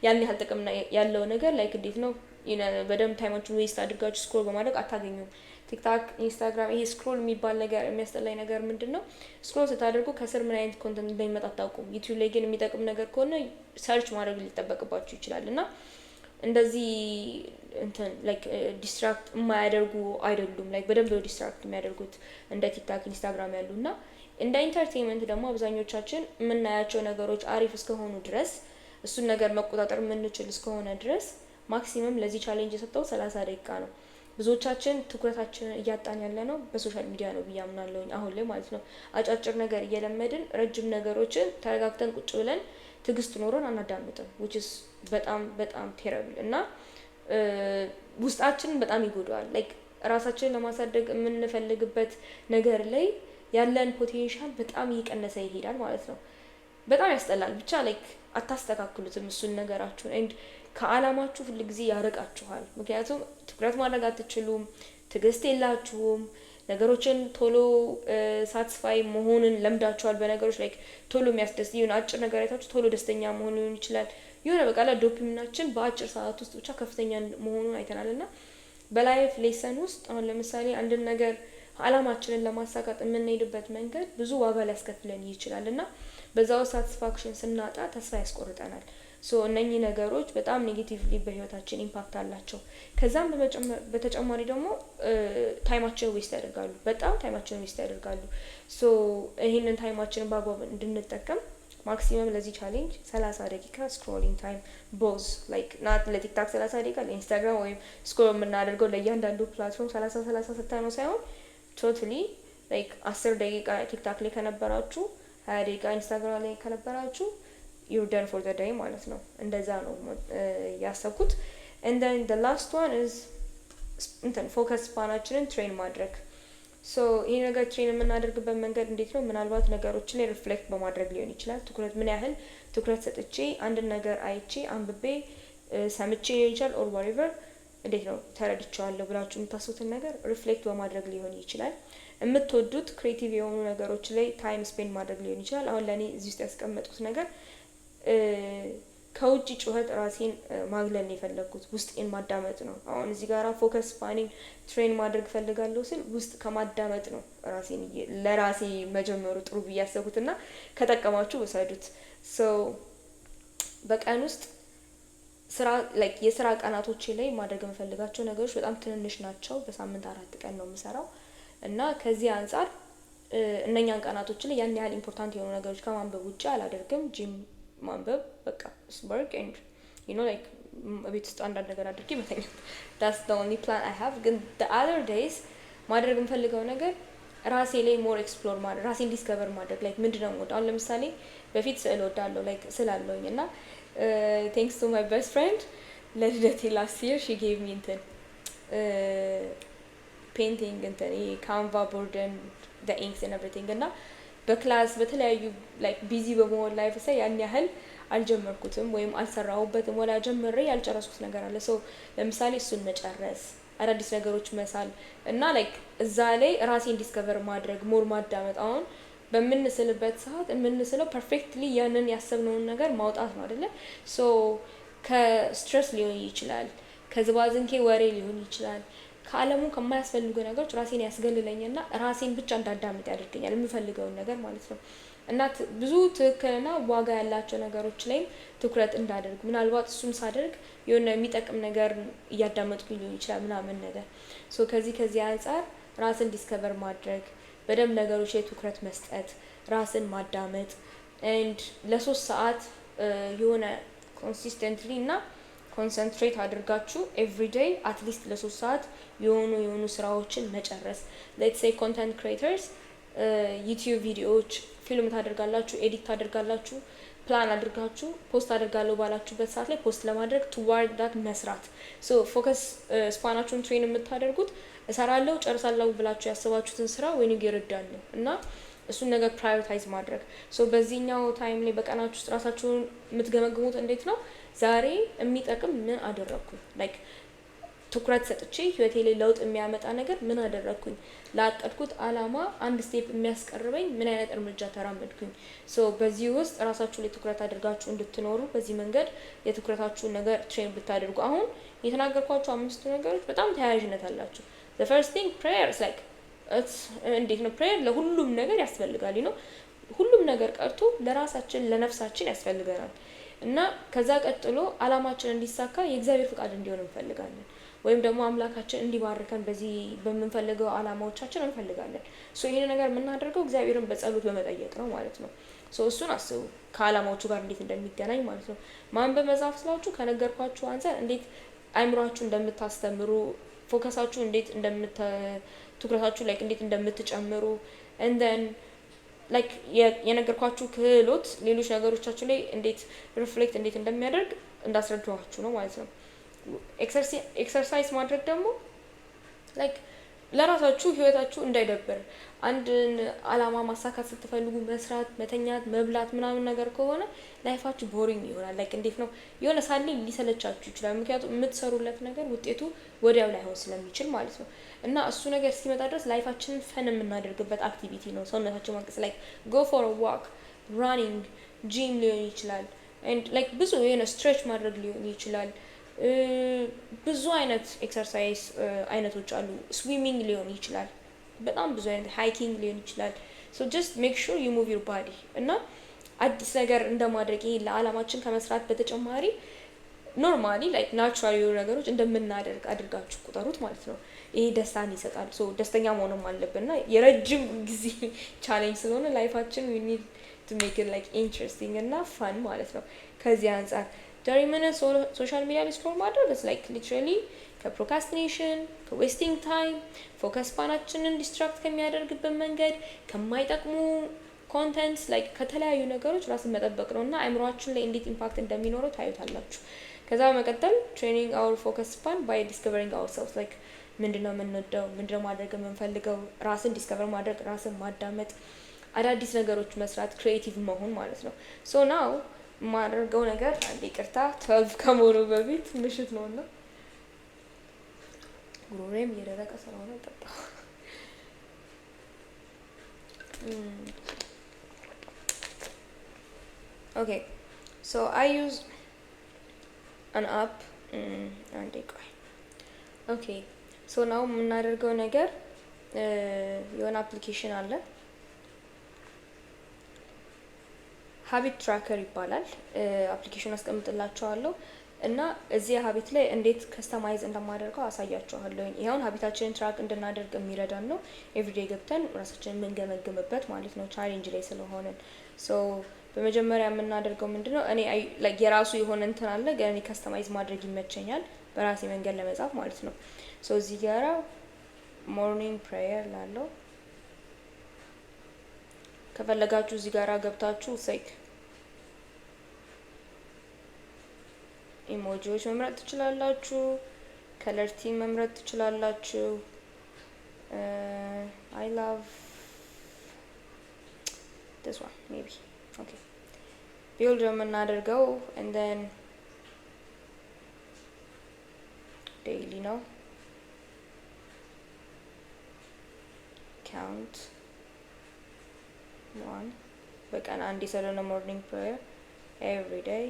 ያን ያህል ጥቅም ያለው ነገር ላይክ እንዴት ነው በደንብ ታይማችሁን ዌስት አድርጋችሁ ስክሮል በማድረግ አታገኙም። ቲክታክ፣ ኢንስታግራም ይሄ ስክሮል የሚባል ነገር የሚያስጠላኝ ነገር ምንድነው? ስክሮል ስታደርጉ ከስር ምን አይነት ኮንተንት እንደሚመጣ አታውቁም። ዩቲዩብ ላይ ግን የሚጠቅም ነገር ከሆነ ሰርች ማድረግ ሊጠበቅባችሁ ይችላል እና እንደዚህ እንትን ላይክ ዲስትራክት የማያደርጉ አይደሉም። ላይክ በደንብ ዲስትራክት የሚያደርጉት እንደ ቲክታክ፣ ኢንስታግራም ያሉ እና እንደ ኢንተርቴንመንት ደግሞ አብዛኞቻችን የምናያቸው ነገሮች አሪፍ እስከሆኑ ድረስ እሱን ነገር መቆጣጠር የምንችል እስከሆነ ድረስ ማክሲመም ለዚህ ቻሌንጅ የሰጠው 30 ደቂቃ ነው። ብዙዎቻችን ትኩረታችንን እያጣን ያለ ነው በሶሻል ሚዲያ ነው ብዬ አምናለሁኝ አሁን ላይ ማለት ነው። አጫጭር ነገር እየለመድን ረጅም ነገሮችን ተረጋግተን ቁጭ ብለን ትዕግስት ኖሮን አናዳምጥም which is በጣም በጣም ቴረብል እና ውስጣችንን በጣም ይጎዳዋል። ላይክ ራሳችንን ለማሳደግ የምንፈልግበት ነገር ላይ ያለን ፖቴንሻል በጣም እየቀነሰ ይሄዳል ማለት ነው። በጣም ያስጠላል። ብቻ ላይክ አታስተካክሉትም እሱን ነገራችሁን ኤንድ ከአላማችሁ ሁሉ ጊዜ ያርቃችኋል። ምክንያቱም ትኩረት ማድረግ አትችሉም፣ ትዕግስት የላችሁም፣ ነገሮችን ቶሎ ሳትስፋይ መሆንን ለምዳችኋል። በነገሮች ላይክ ቶሎ የሚያስደስት ይሁን አጭር ነገር አይታችሁ ቶሎ ደስተኛ መሆን ሊሆን ይችላል። የሆነ በቃ ላይ ዶፓሚናችን በአጭር ሰዓት ውስጥ ብቻ ከፍተኛ መሆኑን አይተናል። እና በላይፍ ሌሰን ውስጥ አሁን ለምሳሌ አንድን ነገር አላማችንን ለማሳካት የምንሄድበት መንገድ ብዙ ዋጋ ሊያስከፍለን ይችላል እና በዛው ሳቲስፋክሽን ስናጣ ተስፋ ያስቆርጠናል። ሶ እነኚህ ነገሮች በጣም ኔጌቲቭሊ በህይወታችን ኢምፓክት አላቸው። ከዛም በተጨማሪ ደግሞ ታይማችንን ዌስት ያደርጋሉ። በጣም ታይማችንን ዌስት ያደርጋሉ። ሶ ይሄንን ታይማችንን በአግባቡ እንድንጠቀም ማክሲመም ለዚህ ቻሌንጅ 30 ደቂቃ ስክሮሊንግ ታይም ቦዝ ላይክ ናት ለቲክታክ 30 ደቂቃ ለኢንስታግራም ወይም ስክሮል የምናደርገው ለእያንዳንዱ ፕላትፎርም 30 ስታይ ነው ሳይሆን ቶታሊ ላይክ 10 ደቂቃ ቲክታክ ላይ ከነበራችሁ 20 ደቂቃ ኢንስታግራም ላይ ከነበራችሁ you're done for the day ማለት ነው። እንደዛ ነው ያሰብኩት። and then the last one is ፎከስ ስፓናችንን ትሬን ማድረግ። ሶ ይሄ ነገር ትሬን የምናደርግበት መንገድ እንዴት ነው? ምናልባት ነገሮችን ላይ ሪፍሌክት በማድረግ ሊሆን ይችላል። ትኩረት ምን ያህል ትኩረት ሰጥቼ አንድን ነገር አይቼ አንብቤ ሰምቼ ሊሆን ይችላል ኦር whatever እንዴት ነው ተረድቼዋለሁ ብላችሁ የምታስቡትን ነገር ሪፍሌክት በማድረግ ሊሆን ይችላል። የምትወዱት ክሬቲቭ የሆኑ ነገሮች ላይ ታይም ስፔንድ ማድረግ ሊሆን ይችላል። አሁን ለእኔ እዚህ ውስጥ ያስቀመጥኩት ነገር ከውጭ ጩኸት ራሴን ማግለል ነው የፈለግኩት፣ ውስጤን ማዳመጥ ነው። አሁን እዚህ ጋራ ፎከስ ስፓኒንግ ትሬን ማድረግ ፈልጋለሁ ስል ውስጥ ከማዳመጥ ነው ራሴን ለራሴ መጀመሩ ጥሩ ብዬ ያሰብኩት እና ከጠቀማችሁ ወሰዱት። ሶ በቀን ውስጥ ስራ ላይክ የስራ ቀናቶቼ ላይ ማድረግ የምፈልጋቸው ነገሮች በጣም ትንንሽ ናቸው። በሳምንት 4 ቀን ነው የምሰራው እና ከዚህ አንጻር እነኛን ቀናቶች ላይ ያን ያህል ኢምፖርታንት የሆኑ ነገሮች ከማንበብ ውጭ አላደርግም። ጂም ማንበብ በቃ work and you know like ቤት ውስጥ አንዳንድ ነገር አድርጌ መተኛት that's the only plan I have። ግን the other days ማድረግ የምፈልገው ነገር ራሴ ላይ ሞር ኤክስፕሎር ማድረግ፣ ራሴን ዲስከቨር ማድረግ ላይክ ምንድነው የምወደው። አሁን ለምሳሌ በፊት ስዕል ወዳለሁ ላይክ ስላለሁኝ እና thanks to my best friend ለልደቴ last year she gave me እንትን ፔይንቲንግ እንትን ካንቫ ቦርድ and the inks and everything እና በክላስ በተለያዩ ላይክ ቢዚ በመሆን ላይፍ ሳይ ያን ያህል አልጀመርኩትም ወይም አልሰራሁበትም ወላ ጀምሬ ያልጨረስኩት ነገር አለ። ሶ ለምሳሌ እሱን መጨረስ፣ አዳዲስ ነገሮች መሳል እና ላይክ እዛ ላይ ራሴን ዲስከቨር ማድረግ ሞር ማዳመጥ። አሁን በምንስልበት ሰዓት የምንስለው ፐርፌክትሊ ያንን ያሰብነውን ነገር ማውጣት ነው አይደለ? ሶ ከስትረስ ሊሆን ይችላል፣ ከዝባዝንኬ ወሬ ሊሆን ይችላል፣ ከዓለሙ ከማያስፈልጉ ነገሮች ራሴን ያስገልለኝና ራሴን ብቻ እንዳዳምጥ ያደርገኛል የምፈልገውን ነገር ማለት ነው። እና ብዙ ትክክልና ዋጋ ያላቸው ነገሮች ላይም ትኩረት እንዳደርግ ምናልባት እሱም ሳደርግ የሆነ የሚጠቅም ነገር እያዳመጥኩ ሊሆን ይችላል ምናምን ነገር። ሶ ከዚህ አንጻር ራስን ዲስከቨር ማድረግ፣ በደንብ ነገሮች ላይ ትኩረት መስጠት፣ ራስን ማዳመጥ ኤንድ ለ3 ሰዓት የሆነ ኮንሲስተንትሊ እና ኮንሰንትሬት አድርጋችሁ ኤቭሪዴይ አትሊስት ለ3 ሰዓት የሆኑ ስራዎችን መጨረስ። ሌትስ ሴይ ኮንተንት ክሬተርስ ዩቲዩብ ቪዲዮዎች ፊልም ታደርጋላችሁ፣ ኤዲት ታደርጋላችሁ፣ ፕላን አድርጋችሁ ፖስት አድርጋለሁ ባላችሁበት ሰዓት ላይ ፖስት ለማድረግ ቱዋርድ ዳት መስራት። ሶ ፎከስ ስፓናችሁን ትሬን የምታደርጉት እሰራለሁ ጨርሳለሁ ብላችሁ ያሰባችሁትን ስራ ወይን ይረዳሉ እና እሱን ነገር ፕራዮሪታይዝ ማድረግ። ሶ በዚህኛው ታይም ላይ በቀናችሁ ውስጥ ራሳችሁን የምትገመግሙት እንዴት ነው? ዛሬ የሚጠቅም ምን አደረኩ? ላይክ ትኩረት ሰጥቼ ህይወቴ ላይ ለውጥ የሚያመጣ ነገር ምን አደረግኩኝ፣ ላቀድኩት አላማ አንድ ስቴፕ የሚያስቀርበኝ ምን አይነት እርምጃ ተራመድኩኝ። ሶ በዚህ ውስጥ ራሳችሁ ላይ ትኩረት አድርጋችሁ እንድትኖሩ በዚህ መንገድ የትኩረታችሁን ነገር ትሬን ብታደርጉ። አሁን የተናገርኳቸው 5ቱ ነገሮች በጣም ተያያዥነት አላቸው። the first thing prayer is like እንዴት ነው prayer ለሁሉም ነገር ያስፈልጋል ነው። ሁሉም ነገር ቀርቶ ለራሳችን ለነፍሳችን ያስፈልገናል። እና ከዛ ቀጥሎ አላማችን እንዲሳካ የእግዚአብሔር ፍቃድ እንዲሆን እንፈልጋለን። ወይም ደግሞ አምላካችን እንዲባርከን በዚህ በምንፈልገው አላማዎቻችን እንፈልጋለን። ሶ ይሄን ነገር የምናደርገው እግዚአብሔርን በጸሎት በመጠየቅ ነው ማለት ነው። ሶ እሱን አስቡ ከአላማዎቹ ጋር እንዴት እንደሚገናኝ ማለት ነው። ማንበብ መጽሐፍ ስላችሁ ከነገርኳችሁ አንፃር እንዴት አይምሯችሁ እንደምታስተምሩ ፎከሳችሁ እንዴት ትኩረታችሁ ላይ እንዴት እንደምትጨምሩ and then like የነገርኳችሁ ክህሎት ሌሎች ነገሮቻችሁ ላይ እንዴት ሪፍሌክት እንዴት እንደሚያደርግ እንዳስረዳኋችሁ ነው ማለት ነው። ኤክሰርሳይዝ ማድረግ ደግሞ like ለራሳችሁ ህይወታችሁ እንዳይደብር አንድን አላማ ማሳካት ስትፈልጉ መስራት፣ መተኛት፣ መብላት ምናምን ነገር ከሆነ ላይፋችሁ ቦሪንግ ይሆናል። like እንዴት ነው የሆነ ሳለ ሊሰለቻችሁ ይችላል። ምክንያቱም የምትሰሩለት ነገር ውጤቱ ወዲያው ላይሆን ስለሚችል ማለት ነው። እና እሱ ነገር እስኪመጣ ድረስ ላይፋችንን ፈን የምናደርግበት አክቲቪቲ ነው ሰውነታችን ማንቀስ like go for a walk, running, gym ሊሆን ይችላል and like ብዙ የሆነ stretch ማድረግ ሊሆን ይችላል። ብዙ አይነት ኤክሰርሳይዝ አይነቶች አሉ። ስዊሚንግ ሊሆን ይችላል። በጣም ብዙ አይነት ሃይኪንግ ሊሆን ይችላል። so just make sure you move your body እና አዲስ ነገር እንደማድረግ ይሄ ለአላማችን ከመስራት በተጨማሪ ኖርማሊ like ናቹራል የሆኑ ነገሮች እንደምናደርግ አድርጋችሁ ቁጠሩት ማለት ነው። ይሄ ደስታን ይሰጣል። so ደስተኛ መሆንም አለብንና የረጅም ጊዜ ቻሌንጅ ስለሆነ ላይፋችን we need to make it like interesting እና fun ማለት ነው። ከዚህ አንፃር 30 minutes ሶሻል ሚዲያ ላይ ስክሮል ማድረግ is like literally ከፕሮካስቲኔሽን ከዌስቲንግ ታይም ፎከስ ስፓናችንን ዲስትራክት ከሚያደርግበት መንገድ ከማይጠቅሙ ኮንተንትስ like ከተለያዩ ነገሮች ራስን መጠበቅ ነውና አእምሮአችን ላይ እንዴት ኢምፓክት እንደሚኖረው ታዩታላችሁ። ከዛ በመቀጠል training our focus span by discovering ourselves like ምንድነው የምንወደው፣ ምንድነው ማድረግ የምንፈልገው፣ ራስን ዲስከቨር ማድረግ፣ ራስን ማዳመጥ፣ አዳዲስ ነገሮች መስራት፣ ክሪኤቲቭ መሆን ማለት ነው። so now ማድረገው ነገር አንዴ ይቅርታ 12 ከመሆኑ በፊት ምሽት ነውና ጉሮሬም እየደረቀ ስለሆነ ጠጣሁ። okay so I use an app አንዴ ቆይ okay so now የምናደርገው ነገር የሆነ አፕሊኬሽን አለ ሀቢት ትራከር ይባላል። አፕሊኬሽን አስቀምጥላችኋለሁ እና እዚህ ሀቢት ላይ እንዴት ከስተማይዝ እንደማደርገው አሳያችኋለሁ። ይሄውን ሀቢታችንን ትራክ እንድናደርግ የሚረዳን ነው። ኤቭሪዴይ ገብተን ራሳችንን የምንገመግምበት ማለት ነው ቻሌንጅ ላይ ስለሆነ። ሶ በመጀመሪያ የምናደርገው ምንድነው እኔ like የራሱ የሆነ እንትን አለ ግን እኔ ከስተማይዝ ማድረግ ይመቸኛል በራሴ መንገድ ለመጻፍ ማለት ነው። ሶ እዚህ ጋራ ሞርኒንግ ፕሬየር ላለው ከፈለጋችሁ እዚህ ጋራ ገብታችሁ ሴክ ኢሞጂዎች መምረጥ ትችላላችሁ። ከለር ቲም መምረጥ ትችላላችሁ። I love this one maybe okay build የምናደርገው and then daily ነው count 1 በቀን አንድ የሰለነ morning prayer every day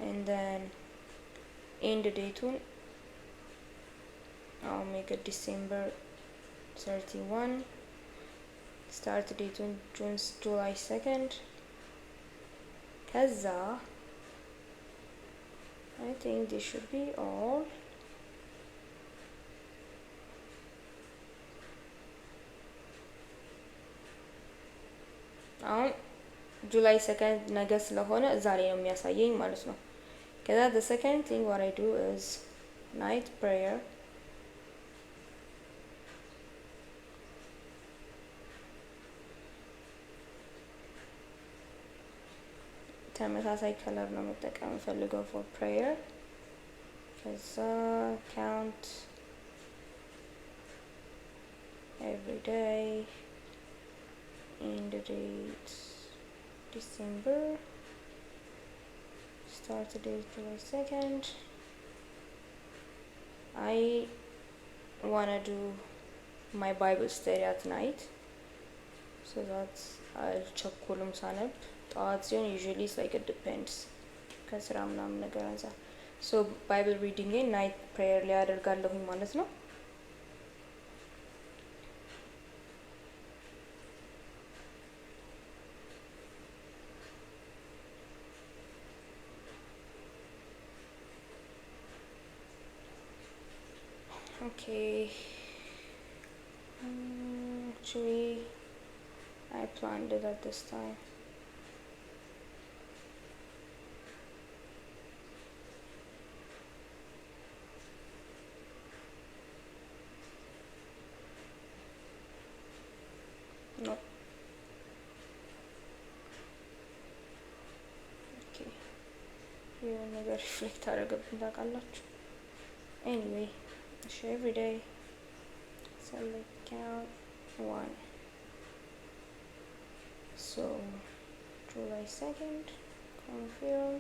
and then end date I'll make it December 31 start date July 2nd ከዛ I think this should be all አሁን ጁላይ 2nd ነገ ስለሆነ ዛሬ ነው የሚያሳየኝ ማለት ነው። ከዛ the second thing what I do is night prayer ተመሳሳይ ከለር ነው መጠቀም ፈልገው for prayer ከዛ count every day end date December start date July 2nd I wanna do my Bible study at night, so that's አልቸኩልም ሳነብ ጠዋት ሲሆን usually it's like it depends ከስራ ምናምን ነገር አንፃር so Bible reading ናይት ፕሬየር ላይ አደርጋለሁኝ ማለት ነው። Okay. Actually, I planned it at this time. No. Okay. You never reflect አደረገብኝ ታውቃላችሁ። Anyway, share every day. Select count 1. So July 2nd, confirm.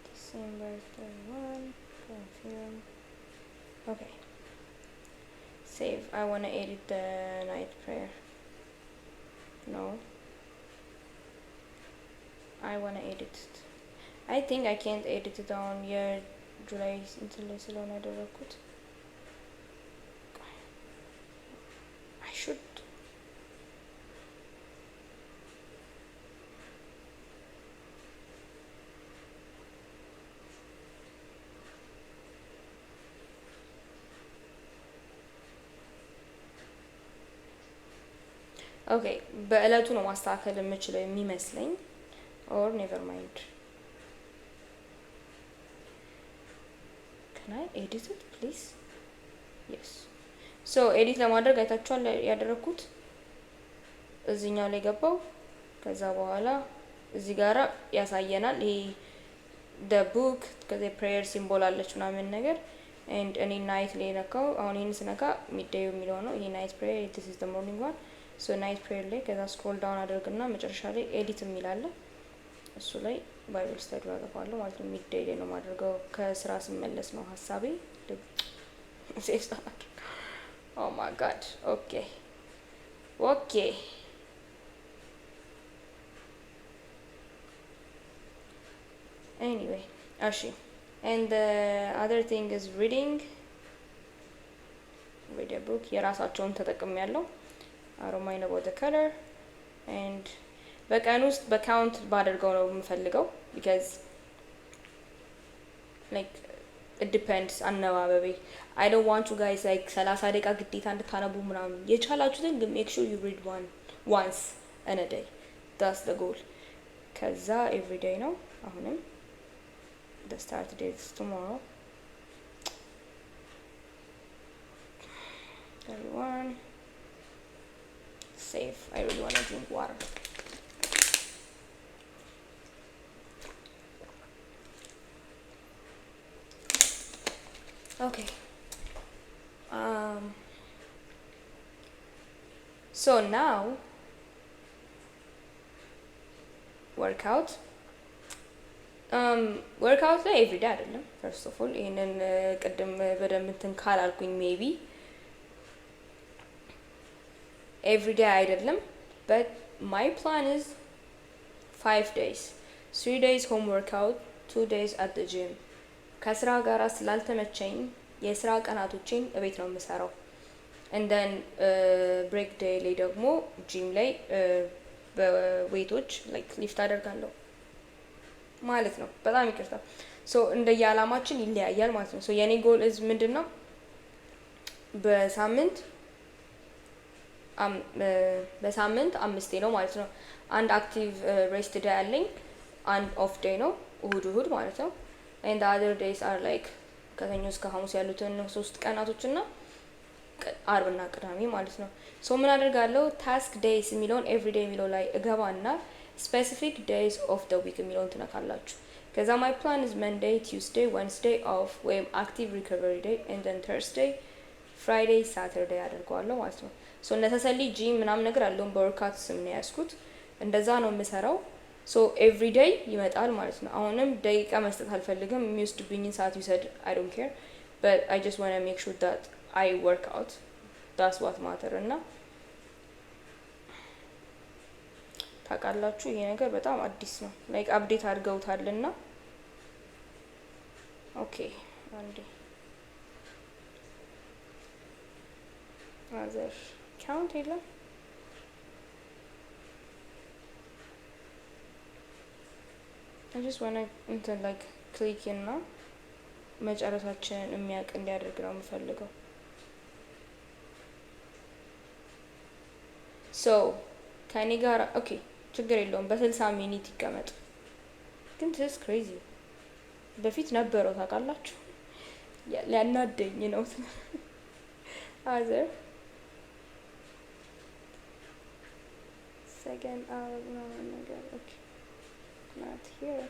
December 31, confirm. Okay. Save. I wanna edit the night prayer. No. I wanna edit it. I think I can't edit it on your July until I salon ያደረኩት. I should. Okay, በእለቱ ነው ማስተካከል የምችለው የሚመስለኝ or never mind. Can I edit it please? Yes. So ኤዲት ለማድረግ አይታችኋል ያደረኩት እዚህኛው ላይ ገባው ከዛ በኋላ እዚህ ጋራ ያሳየናል ይሄ the book ከዛ prayer symbol አለች ምናምን ነገር and እኔ night ላይ ነካው አሁን ይሄን ስነካ midday የሚለው ነው ይሄ night prayer this is the morning one so night prayer ላይ ከዛ scroll down አድርግና መጨረሻ ላይ edit የሚላለ እሱ ላይ ባይብል ስተዲ አደርጋለሁ ማለት ነው midday ላይ ነው ማድረገው ከስራ ስመለስ ነው ሐሳቤ oh my god okay anyway ashi and the other thing is read a book የራሳቸውን ተጠቅሜያለሁ I don't mind about the color and በቀን ውስጥ በካውንት ባደርገው ነው የምፈልገው because like it depends አነባበቤ I don't want you guys like 30 ደቂቃ ግዴታ እንድታነቡ ምናምን የቻላችሁትን ግን make sure you read once in a day that's the goal ከዛ every day ነው አሁንም the start date is tomorrow 31 save I really want to drink water okay so now workout ላይ ኤቭሪዴይ አይደለም first of all ይሄንን ቅድም በደንብ እንትን ካላልኩኝ maybe everyday አይደለም but my plan is 5 days 3 days home workout 2 days at the gym ከስራ ጋር ስላልተመቸኝ የስራ ቀናቶችን እቤት ነው የምሰራው and then break day ላይ ደግሞ ጂም ላይ በዌቶች like lift አደርጋለሁ ማለት ነው በጣም ይቅርታ so እንደየዓላማችን ይለያያል ማለት ነው so የኔ goal is ምንድነው በሳምንት 5 ነው ማለት ነው አንድ አክቲቭ ሬስት ዴይ አለኝ አንድ ኦፍ ዴይ ነው እሁድ ማለት ነው and the other days are like ከሰኞ እስከ ሐሙስ ያሉትን 3 ቀናቶችና አርብና ቅዳሜ ማለት ነው so ምን አደርጋለሁ ታስክ ዴይስ የሚለውን ኤቭሪዴይ የሚለው ላይ እገባና specific days of the week የሚለውን ትነካላችሁ ከዛ my plan is Monday Tuesday Wednesday off ወይም active recovery day and then Thursday Friday Saturday አደርጋለሁ ማለት ነው so necessarily gym ምናምን ነገር አለው በወርካውት ስም ነው ያስኩት እንደዛ ነው የምሰራው ሶ ኤቭሪ ዴይ ይመጣል ማለት ነው። አሁንም ደቂቃ መስጠት አልፈልግም። የሚወስድብኝን ሰዓት ይውሰድ፣ አይ ዶንት ኬር በት አይ ጀስት ዋና ሜክ ሹር ዳት አይ ወርክ አውት ዳስ ዋት ማተር። እና ታውቃላችሁ ይሄ ነገር በጣም አዲስ ነው፣ ላይክ አፕዴት አድርገውታል። እና ኦኬ አንዴ አዘር ካውንት የለም I just wanna እንትን ላይክ ክሊክ እና መጨረሳችንን የሚያውቅ እንዲያደርግ ነው የምፈልገው። ሶ ከኔ ጋር ኦኬ ችግር የለውም በ60 ሚኒት ይቀመጥ። ግን ትስ ክሬዚ በፊት ነበረው ታውቃላችሁ፣ ሊያናደኝ ነው። አዘር ሰገንድ አወር ነው ነገር ኦኬ not here.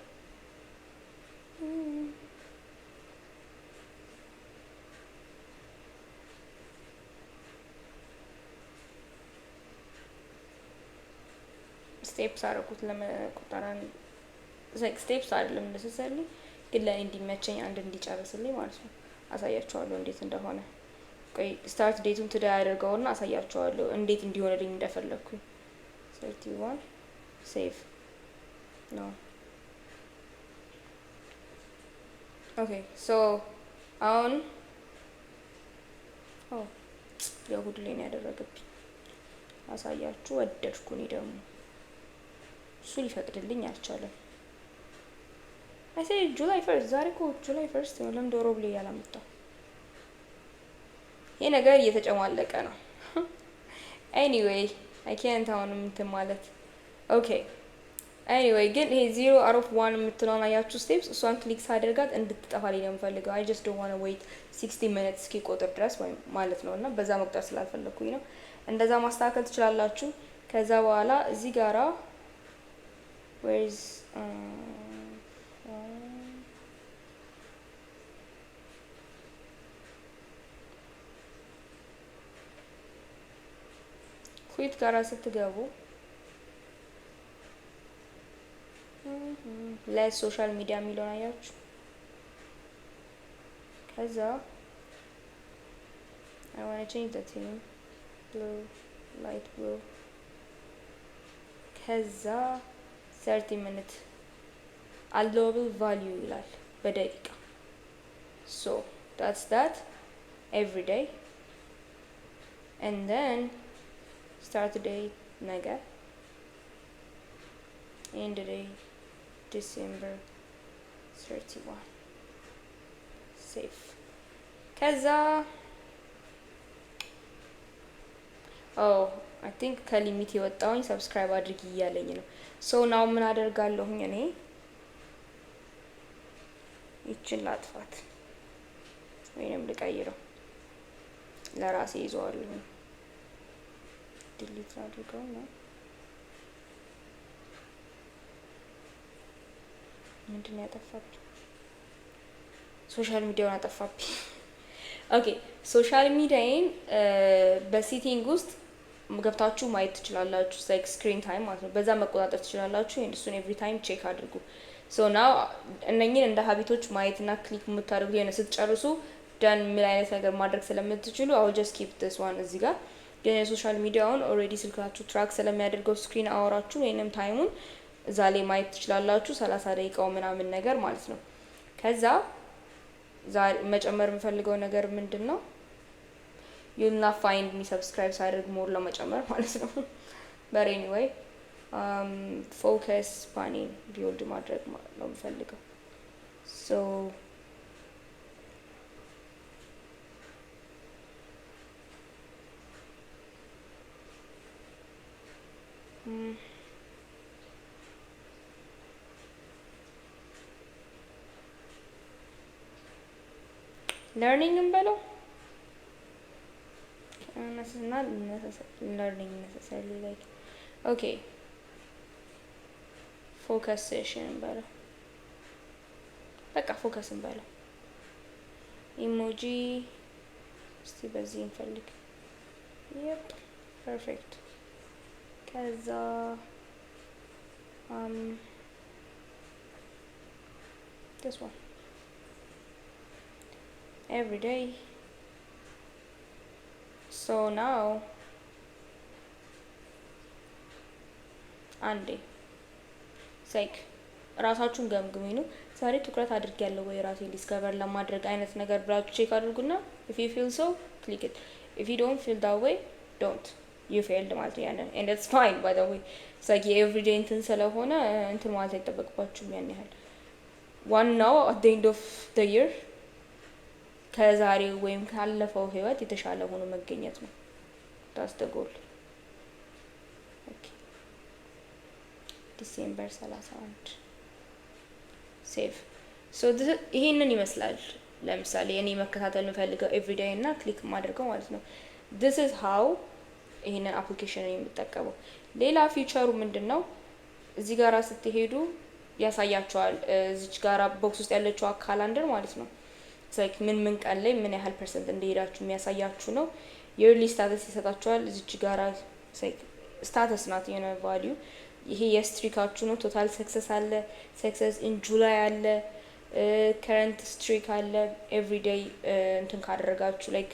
ስቴፕስ አደረኩት ለመቆጠራን ላይክ ስቴፕስ አይደለም necessarily ግን ለእኔ እንዲመቸኝ አንድ እንዲጨርስልኝ ማለት ነው። አሳያችኋለሁ እንዴት እንደሆነ። ቆይ ስታርት ዴቱን ቱዴይ አድርገውና አሳያችኋለሁ እንዴት እንዲሆንልኝ እንደፈለኩኝ። 31 ሴቭ ነው። ኦኬ ሶ አሁን የእሁድ ላይ ነው ያደረገብኝ። አሳያችሁ ወደድኩ። እኔ ደግሞ እሱ ሊፈቅድልኝ አልቻለም። አይ ሴ ጁላይ ፈርስት ዛሬ እኮ ጁላይ ፈርስት ነው። ለምን ዶሮ ብሌ ያላመጣው? ይሄ ነገር እየተጨማለቀ ነው። ኤኒዌይ አይ ካንት አሁንም እንትን ማለት ኦኬ ኤኒዌይ ግን ይሄ 0 out of 1 የምትለውን አያችሁ ስቴፕስ፣ እሷን ክሊክ ሳደርጋት እንድትጠፋልኝ ነው የምፈልገው። አይ ጀስት ዶንት ዋና ዌይት 60 ሚኒትስ እስኪቆጥር ድረስ ወይም ማለት ነው። እና በዛ መቁጠር ስላልፈለኩኝ ነው። እንደዛ ማስተካከል ትችላላችሁ። ከዛ በኋላ እዚህ ጋራ where is ኩዊት ጋራ ስትገቡ ለሶሻል ሚዲያ የሚለውን አያችሁ። ከዛ I want to change the theme blue light blue ከዛ 30 minutes allowable value ይላል በደቂቃ። so that's that every day and then start day ነገ end day December 31 safe ከዛ I think ከሊሚት የወጣውኝ ሰብስክራይብ አድርጊ እያለኝ ነው። ሶ ናው ምን አደርጋለሁኝ እኔ ይችን ላጥፋት ወይንም ልቀይረው ለራሴ ይዘዋለሁ። ዲሊት አድርገው ነው ምንድን ያጠፋብኝ? ሶሻል ሚዲያውን አጠፋብኝ። ኦኬ ሶሻል ሚዲያዬን በሴቲንግ ውስጥ ገብታችሁ ማየት ትችላላችሁ። ላይክ ስክሪን ታይም ማለት ነው። በዛ መቆጣጠር ትችላላችሁ። እሱን ኤቭሪ ታይም ቼክ አድርጉ። ሶ ናው እነኚህን እንደ ሀቢቶች ማየትና ክሊክ የምታደርጉት የሆነ ስትጨርሱ ደን ምን አይነት ነገር ማድረግ ስለምትችሉ አው ጀስት ኪፕ ዲስ ዋን እዚህ ጋር ግን የሶሻል ሚዲያውን ኦልሬዲ ስልካችሁ ትራክ ስለሚያደርገው ስክሪን አወራችሁ ወይንም ታይሙን እዛ ላይ ማየት ትችላላችሁ። 30 ደቂቃው ምናምን ነገር ማለት ነው። ከዛ ዛሬ መጨመር የምፈልገው ነገር ምንድነው? you'll not find me subscribe ሳደርግ ሞር ለመጨመር ማለት ነው። but anyway focus ፓኔል ቢልድ ማድረግ ነው የምፈልገው። so learning እንበለው not learning necessarily like okay focus session እንበለው በቃ ፎከስ እንበለው። ኢሞጂ እስቲ በዚህ እንፈልግ። yep perfect ከዛ this one every day. So now አንዴ ሳይክ ራሳችሁን ገምግሙ ነው ዛሬ ትኩረት አድርጌያለሁ ወይ ራሴን ዲስከቨር ለማድረግ አይነት ነገር ብላችሁ ቼክ አድርጉና if you feel so click it, if you don't feel that way don't, you failed ማለት ነው ያንን and that's fine by the way. it's like everyday እንትን ስለሆነ እንትን ማለት አይጠበቅባችሁም ያን ያህል ዋናው at the end of the year ከዛሬው ወይም ካለፈው ህይወት የተሻለ ሆኖ መገኘት ነው። that's the goal. ዲሴምበር 31 ሴቭ ሶ ይሄንን ይመስላል። ለምሳሌ እኔ መከታተል የምፈልገው ኤቭሪዴይ እና ክሊክ ማድረገው ማለት ነው። this is how ይሄንን አፕሊኬሽን የምጠቀመው። ሌላ ፊቸሩ ምንድነው? እዚህ ጋራ ስትሄዱ ያሳያችኋል። እዚች ጋራ ቦክስ ውስጥ ያለችው ካላንደር ማለት ነው። like ምን ቀን ላይ ምን ያህል ፐርሰንት እንደሄዳችሁ የሚያሳያችሁ ነው። yearly status ይሰጣችኋል። እዚች ጋራ ስታተስ ናት የሆነ ቫልዩ ይሄ የስትሪካችሁ ነው። ቶታል ሰክሰስ አለ፣ ሰክሰስ ኢን ጁላይ አለ፣ ከረንት ስትሪክ አለ። ኤቭሪዴይ እንትን ካደረጋችሁ ላይክ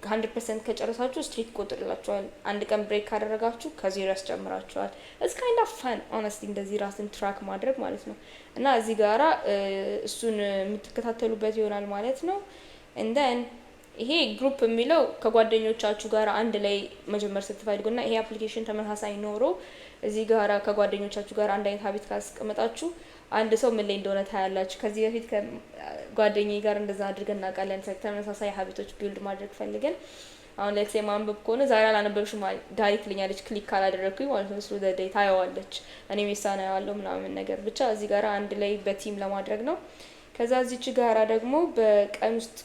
100% ከጨረሳችሁ ስትሪክ ይቆጥርላችኋል። አንድ ቀን ብሬክ ካደረጋችሁ ከዜሮ ያስጨምራችኋል። it's kind of fun honestly እንደዚህ ራስን ትራክ ማድረግ ማለት ነው። እና እዚህ ጋራ እሱን የምትከታተሉበት ይሆናል ማለት ነው። and then ይሄ ግሩፕ የሚለው ከጓደኞቻችሁ ጋር አንድ ላይ መጀመር ስትፈልጉና ይሄ አፕሊኬሽን ተመሳሳይ ኖሮ እዚህ ጋራ ከጓደኞቻችሁ ጋር አንድ አይነት ሀቢት ካስቀመጣችሁ አንድ ሰው ምን ላይ እንደሆነ ታያላችሁ። ከዚህ በፊት ከጓደኛዬ ጋር እንደዛ አድርገን እናውቃለን። ተመሳሳይ ሀቢቶች ቢልድ ማድረግ ፈልገን አሁን ሌትስ ሴ ማንበብ ከሆነ ዛሬ አላነበብሽም ዳይሬክት ልኛለች ክሊክ ካላደረኩኝ ማለት ነው። ስለ ዴይ ታየዋለች እኔ ሜሳና ያለው ምናምን ነገር ብቻ እዚህ ጋራ አንድ ላይ በቲም ለማድረግ ነው። ከዛ እዚች ጋራ ደግሞ በቀን ውስጥ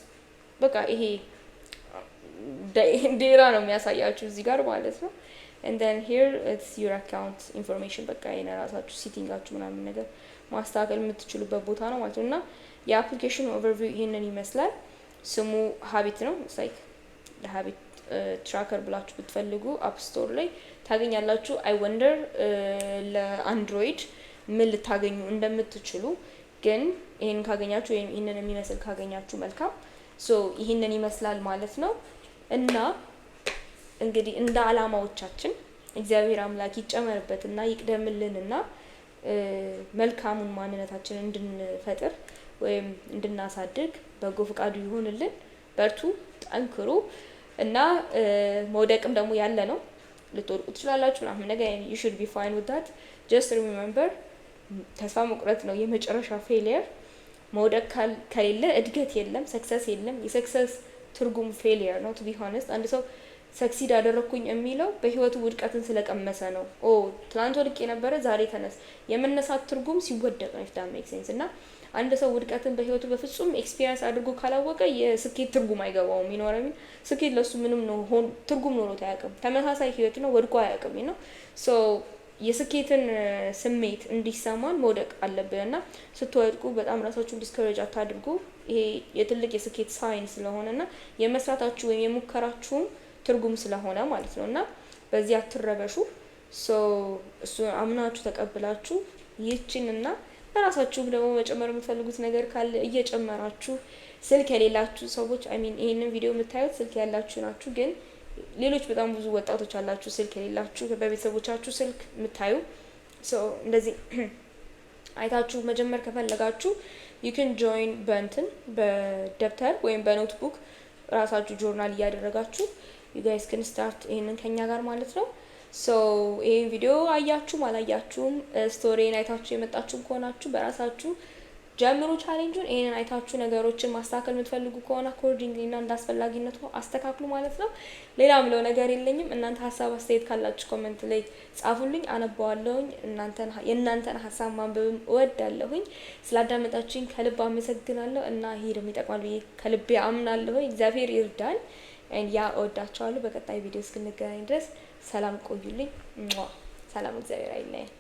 በቃ ይሄ ዴራ ነው የሚያሳያችሁ እዚህ ጋር ማለት ነው። and then here it's your account information በቃ የራሳችሁ ሴቲንጋችሁ ምናምን ነገር ማስተካከል የምትችሉበት ቦታ ነው ማለት ነው። እና የአፕሊኬሽኑ ኦቨርቪው ይሄንን ይመስላል። ስሙ ሀቢት ነው። it's like the habit tracker ብላችሁ ብትፈልጉ አፕ ስቶር ላይ ታገኛላችሁ። I wonder ለአንድሮይድ ምን ልታገኙ እንደምትችሉ ግን ይሄን ካገኛችሁ ወይም ይሄንን የሚመስል ካገኛችሁ መልካም። ሶ ይሄንን ይመስላል ማለት ነው። እና እንግዲህ እንደ አላማዎቻችን እግዚአብሔር አምላክ ይጨመርበትና ይቅደምልንና መልካሙን ማንነታችንን እንድንፈጥር ወይም እንድናሳድግ በጎ ፈቃዱ ይሁንልን። በርቱ፣ ጠንክሩ እና መውደቅም ደግሞ ያለ ነው። ልትወድቁ ትችላላችሁ ምናምን ነገር you should be fine with that. just remember ተስፋ መቁረጥ ነው የመጨረሻ ፌሊየር። መውደቅ ከሌለ እድገት የለም፣ ሰክሰስ የለም። የሰክሰስ ትርጉም ፌሊየር ነው to be honest። አንድ ሰው ሰክሲድ አደረኩኝ የሚለው በህይወቱ ውድቀትን ስለቀመሰ ነው። ትላንት ወድቄ የነበረ ዛሬ ተነስ። የመነሳት ትርጉም ሲወደቅ ነው if that makes sense። እና አንድ ሰው ውድቀትን በህይወቱ በፍጹም ኤክስፒሪየንስ አድርጎ ካላወቀ የስኬት ትርጉም አይገባውም። ይኖርም ስኬት ለሱ ምንም ነው ትርጉም ኖሮት አያውቅም። ተመሳሳይ ህይወት ነው፣ ወድቆ አያውቅም ነው። ሶ የስኬትን ስሜት እንዲሰማን መውደቅ አለብንና ስትወድቁ በጣም ራሳችሁን ዲስከሬጅ አታድርጉ። ይሄ የትልቅ የስኬት ሳይን ስለሆነና የመስራታችሁ ወይም የሙከራችሁም ትርጉም ስለሆነ ማለት ነውና በዚህ አትረበሹ። እሱ አምናችሁ ተቀብላችሁ ይህችንና ለራሳችሁ ደግሞ መጨመር የምትፈልጉት ነገር ካለ እየጨመራችሁ ስልክ የሌላችሁ ሰዎች ይሄንን ቪዲዮ የምታዩት ስልክ ያላችሁ ናችሁ ግን ሌሎች በጣም ብዙ ወጣቶች አላችሁ ስልክ የሌላችሁ በቤተሰቦቻችሁ ስልክ የምታዩ እንደዚህ አይታችሁ መጀመር ከፈለጋችሁ you can join በደብተር ወይም በኖትቡክ ራሳችሁ ጆርናል እያደረጋችሁ you guys can start ይሄንን ከኛ ጋር ማለት ነው። ይሄን ቪዲዮ አያችሁም አላያችሁም ስቶሪን አይታችሁ የመጣችሁ ከሆናችሁ በራሳችሁ ጀምሩ ቻሌንጁን። ይሄንን አይታችሁ ነገሮችን ማስተካከል የምትፈልጉ ከሆነ አኮርዲንግሊ እና እንዳስፈላጊነቱ አስተካክሉ ማለት ነው። ሌላ ምለው ነገር የለኝም። እናንተ ሀሳብ አስተያየት ካላችሁ ኮሜንት ላይ ጻፉልኝ፣ አነባዋለሁኝ። የእናንተን ሀሳብ ማንበብም እወዳለሁኝ። ስላዳመጣችሁኝ ከልብ አመሰግናለሁ እና ይሄ ደግሞ ይጠቅማል ብዬ ከልቤ አምናለሁኝ። እግዚአብሔር ይርዳን። ያ እወዳችኋለሁ። በቀጣይ ቪዲዮ እስክንገናኝ ድረስ ሰላም ቆዩልኝ። ሰላም፣ እግዚአብሔር አይለየን።